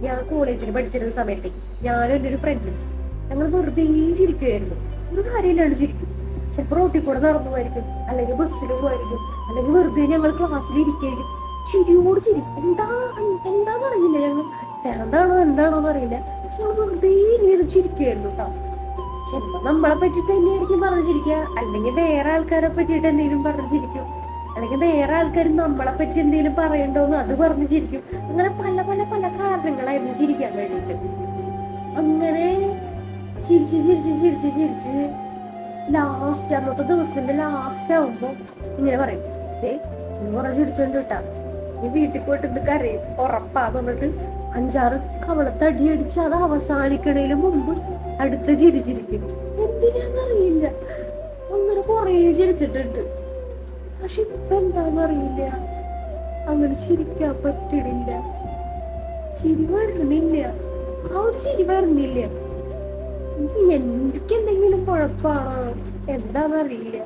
ഞാൻ കോളേജിൽ പഠിച്ചിരുന്ന സമയത്ത് ഞാനും എൻ്റെ ഒരു ഫ്രണ്ടും ഞങ്ങൾ വെറുതെ ചിരിക്കുമായിരുന്നു. ഒരു കാര്യമില്ലാണ്ട് ചിരിക്കും. ചിലപ്പോൾ റോട്ടിൽ കൂടെ നടന്നു പോയിരിക്കും, അല്ലെങ്കിൽ ബസ്സിൽ പോയിരിക്കും, അല്ലെങ്കിൽ വെറുതെ ഞങ്ങൾ ക്ലാസ്സിൽ ഇരിക്കുകയായിരിക്കും. ചിരിയോട് ചിരി. എന്താന്ന് അറിയില്ല, ഞങ്ങൾ എന്താണോന്ന് അറിയില്ല. പക്ഷെ ഞങ്ങൾ വെറുതെ ഇങ്ങനെ ചിരിക്കുമായിരുന്നു കേട്ടോ. ചിലപ്പോൾ നമ്മളെ പറ്റിയിട്ട് തന്നെയായിരിക്കും പറഞ്ഞു ചിരിക്കുക, അല്ലെങ്കിൽ വേറെ ആൾക്കാരെ പറ്റിയിട്ട് എന്തെങ്കിലും പറഞ്ഞു ചിരിക്കും, അല്ലെങ്കിൽ വേറെ ആൾക്കാർ നമ്മളെ പറ്റി എന്തെങ്കിലും പറയണ്ടോന്ന് അത് പറഞ്ഞു ചിരിക്കും. അങ്ങനെ പല പല പല കാരണങ്ങളായിരുന്നു ചിരിക്കാൻ വേണ്ടിയിട്ട്. അങ്ങനെ ചിരിച്ച് ചിരിച്ച് ചിരിച്ച് ചിരിച്ച് ലാസ്റ്റ് അന്നത്തെ ദിവസത്തിന്റെ ലാസ്റ്റ് ആവുമ്പോ ഇങ്ങനെ പറയും, നീ കുറെ ചിരിച്ചോണ്ട് കിട്ടാ, നീ വീട്ടിൽ പോയിട്ട് ഇത് കരയും ഉറപ്പാന്ന് പറഞ്ഞിട്ട് 5-6 കവളത്ത് അടിയടിച്ച് അത് അവസാനിക്കണേലും മുമ്പ് അടുത്ത ചിരി ചിരിക്കും. എന്തിനാന്നറിയില്ല, അങ്ങനെ കൊറേ ചിരിച്ചിട്ടുണ്ട്. പക്ഷെ ഇപ്പൊ എന്താന്നറിയില്ല, അങ്ങനെ ചിരിക്കാൻ പറ്റണില്ല. ചിരി വരണില്ല, ആ ഒരു ചിരി വരണില്ല. എനിക്ക് എന്തെങ്കിലും കുഴപ്പമാണോ എന്താന്നറിയില്ല.